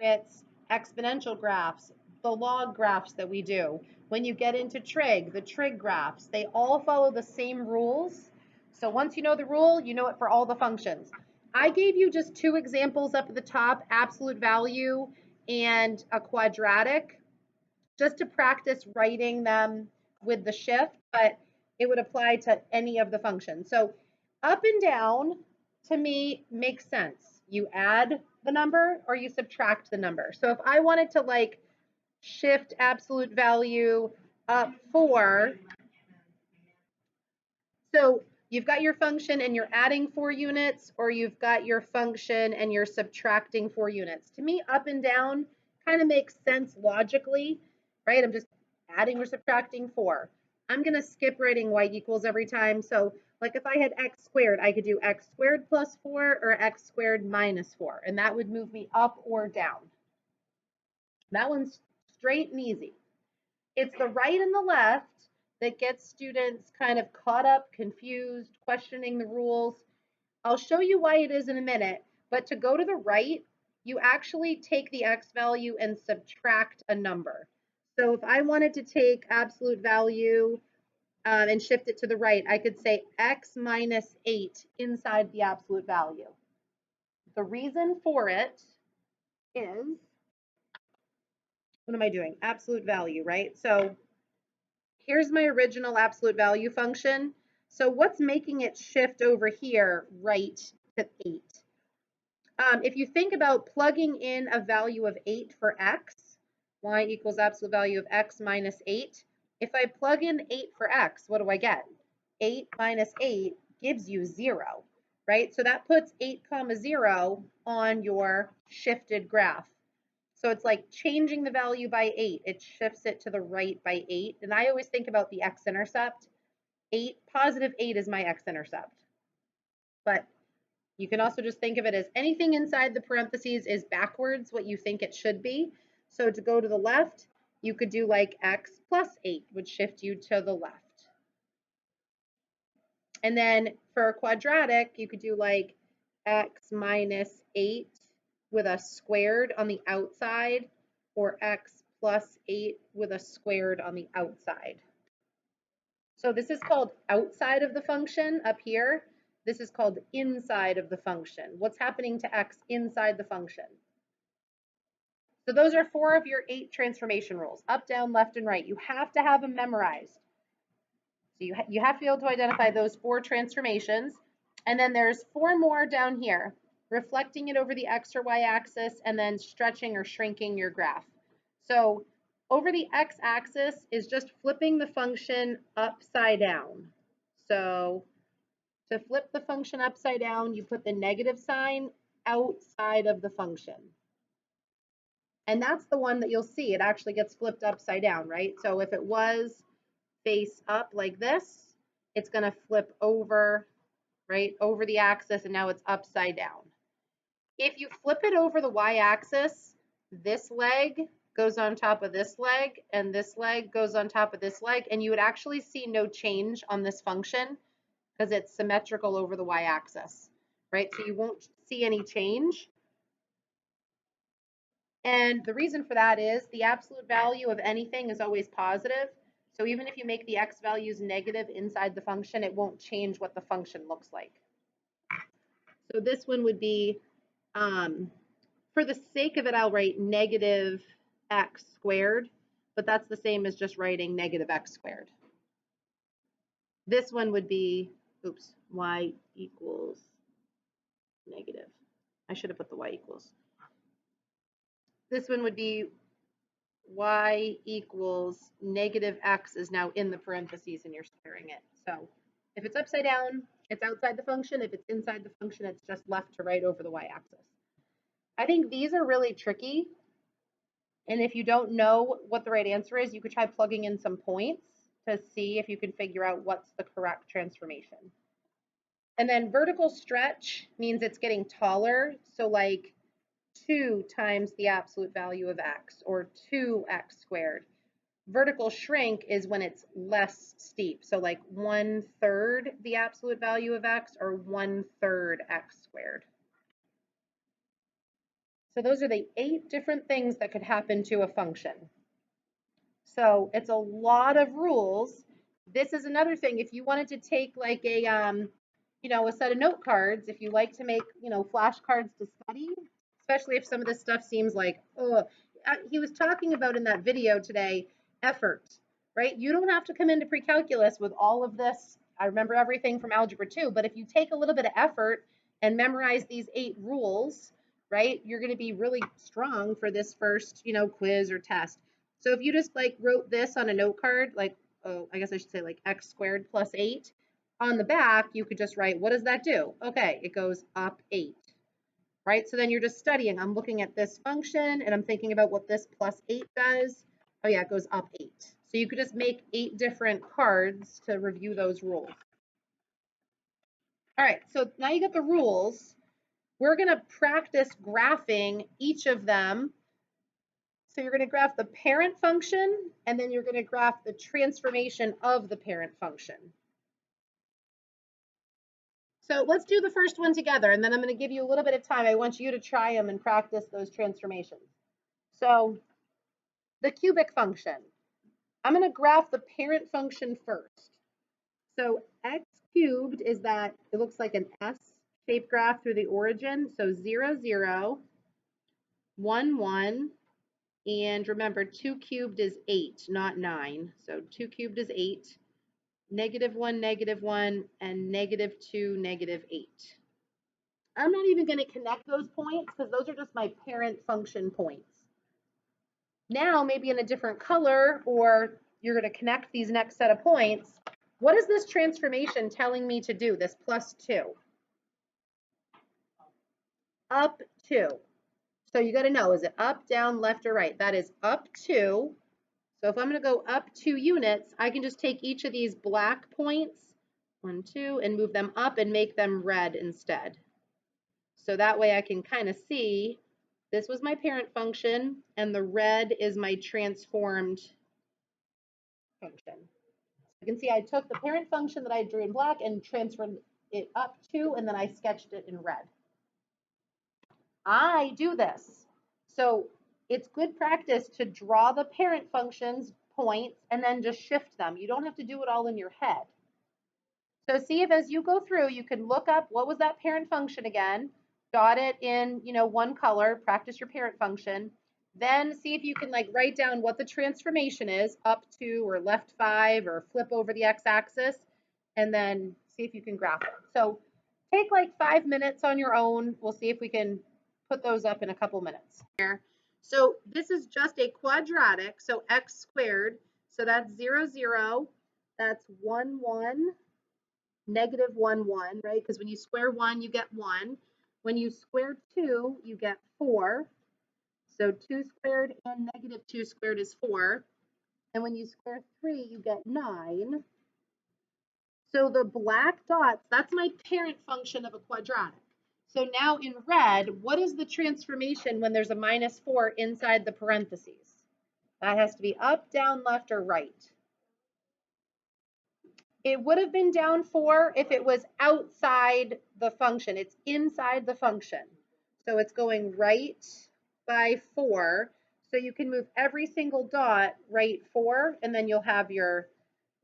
it's exponential graphs, the log graphs that we do. When you get into trig, the trig graphs, they all follow the same rules. So once you know the rule, you know it for all the functions. I gave you just two examples up at the top, absolute value and a quadratic, just to practice writing them with the shift, but it would apply to any of the functions. So up and down, to me, makes sense. You add the number or you subtract the number. So if I wanted to like shift absolute value up 4, so you've got your function and you're adding 4 units, or you've got your function and you're subtracting 4 units. To me, up and down kind of makes sense logically, right? I'm just adding or subtracting 4. I'm going to skip writing y equals every time. So like if I had x squared, I could do x squared plus 4 or x squared minus 4, and that would move me up or down. That one's straight and easy. It's the right and the left that gets students kind of caught up, confused, questioning the rules. I'll show you why it is in a minute, but to go to the right, you actually take the x value and subtract a number. So if I wanted to take absolute value and shift it to the right, I could say x minus 8 inside the absolute value. The reason for it is, what am I doing? Absolute value, right? So here's my original absolute value function. So what's making it shift over here right to 8? If you think about plugging in a value of 8 for x, y equals absolute value of x minus 8. If I plug in 8 for x, what do I get? 8 minus 8 gives you 0, right? So that puts 8 comma 0 on your shifted graph. So it's like changing the value by 8. It shifts it to the right by 8. And I always think about the x-intercept. 8, positive 8 is my x-intercept. But you can also just think of it as anything inside the parentheses is backwards what you think it should be. So to go to the left, you could do like x plus 8 would shift you to the left. And then for a quadratic, you could do like x minus 8 with a squared on the outside, or x plus 8 with a squared on the outside. So this is called outside of the function up here. This is called inside of the function. What's happening to x inside the function? So those are 4 of your 8 transformation rules, up, down, left, and right. You have to have them memorized. So you have to be able to identify those 4 transformations. And then there's 4 more down here, reflecting it over the x or y axis, and then stretching or shrinking your graph. So over the x-axis is just flipping the function upside down. So to flip the function upside down, you put the negative sign outside of the function. And that's the one that you'll see. It actually gets flipped upside down, right? So if it was face up like this, it's going to flip over, right, over the axis, and now it's upside down. If you flip it over the y-axis, this leg goes on top of this leg, and this leg goes on top of this leg, and you would actually see no change on this function because it's symmetrical over the y-axis, right? So you won't see any change. And the reason for that is the absolute value of anything is always positive. So even if you make the x values negative inside the function, it won't change what the function looks like. So this one would be, for the sake of it, I'll write negative x squared, but that's the same as just writing negative x squared. This one would be, oops, y equals negative. I should have put the y equals. This one would be y equals negative x is now in the parentheses and you're squaring it. So if it's upside down, it's outside the function. If it's inside the function, it's just left to right over the y-axis. I think these are really tricky. And if you don't know what the right answer is, you could try plugging in some points to see if you can figure out what's the correct transformation. And then vertical stretch means it's getting taller. So like 2 times the absolute value of x, or 2x squared. Vertical shrink is when it's less steep. So like 1/3 the absolute value of x, or 1/3 x squared. So those are the 8 different things that could happen to a function. So it's a lot of rules. This is another thing. If you wanted to take like a, a set of note cards, if you like to make, flashcards to study, especially if some of this stuff seems like, oh, he was talking about in that video today, effort, right? You don't have to come into pre-calculus with all of this. I remember everything from algebra 2, but if you take a little bit of effort and memorize these 8 rules, right, you're going to be really strong for this first, quiz or test. So if you just like wrote this on a note card, like, oh, I guess I should say like x squared plus 8, on the back, you could just write, what does that do? Okay, it goes up 8, right? So then you're just studying. I'm looking at this function and I'm thinking about what this plus 8 does. Oh yeah, it goes up 8. So you could just make 8 different cards to review those rules. All right, so now you got the rules. We're going to practice graphing each of them. So you're going to graph the parent function, and then you're going to graph the transformation of the parent function. So let's do the first one together, and then I'm going to give you a little bit of time. I want you to try them and practice those transformations. So the cubic function, I'm going to graph the parent function first. So x cubed is that, it looks like an S-shaped graph through the origin. So 0, 0, 1, 1, and remember 2 cubed is 8, not 9. So 2 cubed is 8, -1, -1, and -2, -8. I'm not even going to connect those points because those are just my parent function points. Now, maybe in a different color, or you're going to connect these next set of points. What is this transformation telling me to do, this +2? Up 2. So you got to know, is it up, down, left, or right? That is up 2. So if I'm going to go up 2 units, I can just take each of these black points, 1, 2, and move them up and make them red instead. So that way I can kind of see this was my parent function, and the red is my transformed function. You can see I took the parent function that I drew in black and transferred it up 2, and then I sketched it in red. I do this. So it's good practice to draw the parent function's points and then just shift them. You don't have to do it all in your head. So see if as you go through, you can look up what was that parent function again, dot it in, one color, practice your parent function, then see if you can like write down what the transformation is, up 2 or left 5 or flip over the x-axis, and then see if you can graph it. So take like 5 minutes on your own. We'll see if we can put those up in a couple minutes. So this is just a quadratic, so x squared, so that's 0, 0, that's 1, 1, -1, 1, right? Because when you square 1, you get 1. When you square 2, you get 4. So 2 squared and -2 squared is 4. And when you square 3, you get 9. So the black dots, that's my parent function of a quadratic. So now in red, what is the transformation when there's a -4 inside the parentheses? That has to be up, down, left, or right. It would have been down 4 if it was outside the function. It's inside the function. So it's going right by 4. So you can move every single dot right 4, and then you'll have your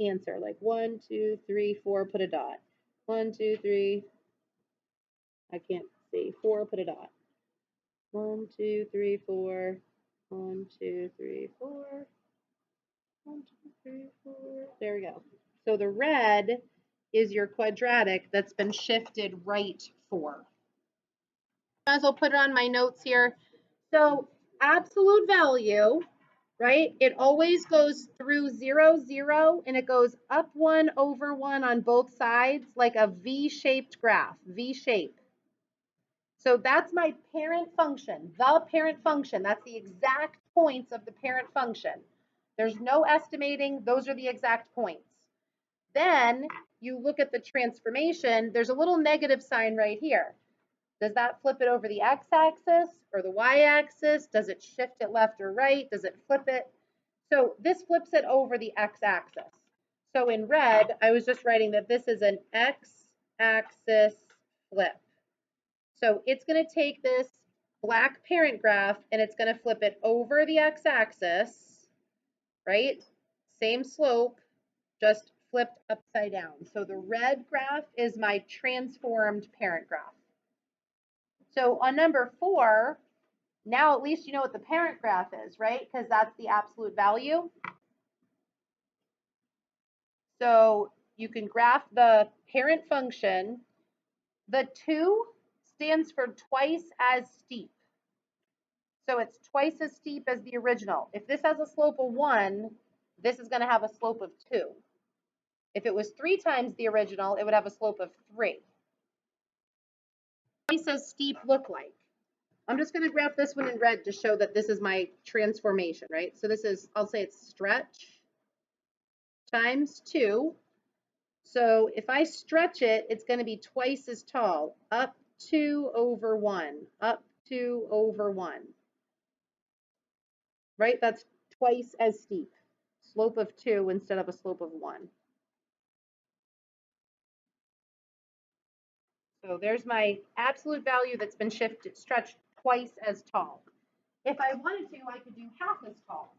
answer. Like 1, 2, 3, 4, put a dot. 1, 2, 3, I can't see, 4, put a dot. 1, 2, 3, 4, 1, 2, 3, 4, 1, 2, 3, 4. There we go. So the red is your quadratic that's been shifted right 4. Might as well put it on my notes here. So absolute value, right? It always goes through 0, 0, and it goes up 1 over 1 on both sides like a V-shaped graph, V shape. So that's my parent function, the parent function. That's the exact points of the parent function. There's no estimating. Those are the exact points. Then you look at the transformation. There's a little negative sign right here. Does that flip it over the x-axis or the y-axis? Does it shift it left or right? Does it flip it? So this flips it over the x-axis. So in red, I was just writing that this is an x-axis flip. So it's going to take this black parent graph, and it's going to flip it over the x-axis, right? Same slope, just flipped upside down. So the red graph is my transformed parent graph. So on number 4, now at least you know what the parent graph is, right? Because that's the absolute value. So you can graph the parent function. The 2 stands for twice as steep. So it's twice as steep as the original. If this has a slope of 1, this is going to have a slope of 2. If it was 3 times the original, it would have a slope of 3. Twice as steep look like? I'm just going to graph this one in red to show that this is my transformation, right? So this is, I'll say it's stretch times 2. So if I stretch it, it's going to be twice as tall, up 2 over 1, up 2 over 1, right? That's twice as steep, slope of 2 instead of a slope of 1. So there's my absolute value that's been shifted, stretched twice as tall. If I wanted to, I could do half as tall.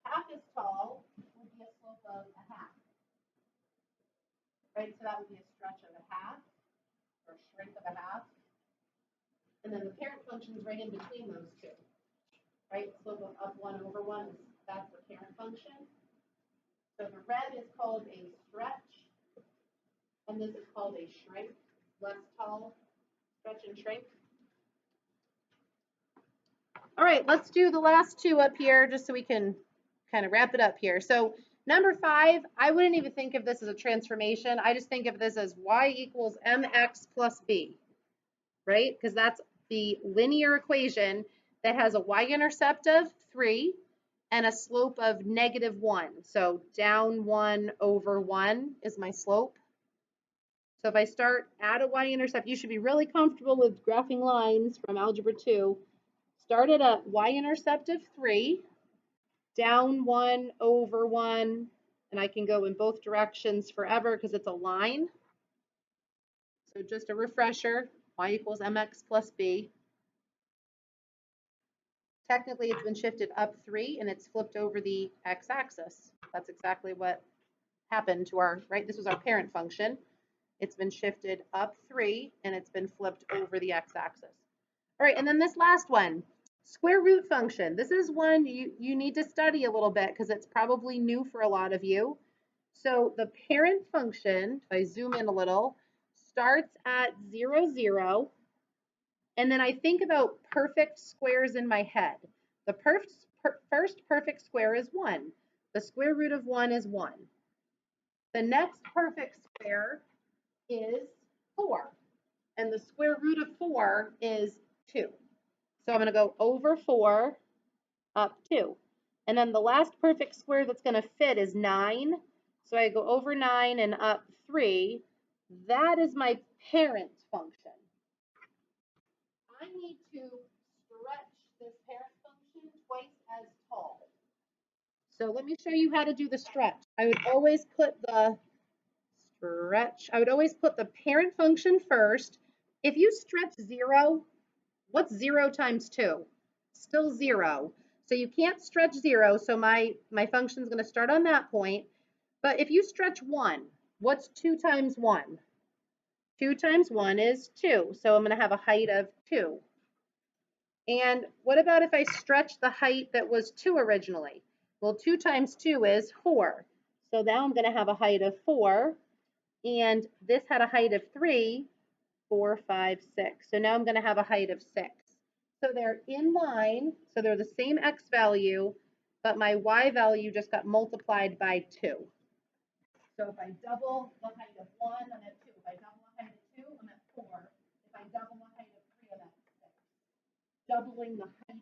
Half as tall would be a slope of a half, right? So that would be a stretch of a half or shrink of a half. And then the parent function is right in between those two, right? Slope of up 1 over 1, that's the parent function. So the red is called a stretch, and this is called a shrink, less tall, stretch and shrink. All right, let's do the last 2 up here just so we can kind of wrap it up here. So number 5, I wouldn't even think of this as a transformation. I just think of this as y equals mx plus b, right? Because that's the linear equation that has a y-intercept of 3 and a slope of -1. So down 1 over 1 is my slope. So if I start at a y-intercept, you should be really comfortable with graphing lines from Algebra 2. Start at a y-intercept of 3, down 1 over 1, and I can go in both directions forever because it's a line. So just a refresher, y equals mx plus b. Technically, it's been shifted up 3, and it's flipped over the x-axis. That's exactly what happened to our, right? This was our parent function. It's been shifted up 3, and it's been flipped over the x-axis. All right, and then this last one, square root function. This is one you need to study a little bit because it's probably new for a lot of you. So the parent function, if I zoom in a little, starts at 0, 0. And then I think about perfect squares in my head. The first perfect square is 1. The square root of 1 is 1. The next perfect square is 4. And the square root of 4 is 2. So I'm going to go over 4, up 2. And then the last perfect square that's going to fit is 9. So I go over 9 and up 3. That is my parent function. I need to stretch this parent function twice as tall. So let me show you how to do the stretch. I would always put the parent function first. If you stretch 0, what's 0 times 2? Still 0. So you can't stretch 0, so my function is going to start on that point. But if you stretch 1, what's 2 times 1? 2 times 1 is 2, so I'm going to have a height of 2. And what about if I stretch the height that was 2 originally? Well, 2 times 2 is 4. So now I'm going to have a height of 4. And this had a height of 3, 4, 5, 6. So now I'm going to have a height of 6. So they're in line. So they're the same x value, but my y value just got multiplied by 2. So if I double the height of 1, I'm at 2. If I double the height of 2, I'm at 4. If I double the height of 3, I'm at 6. Doubling the height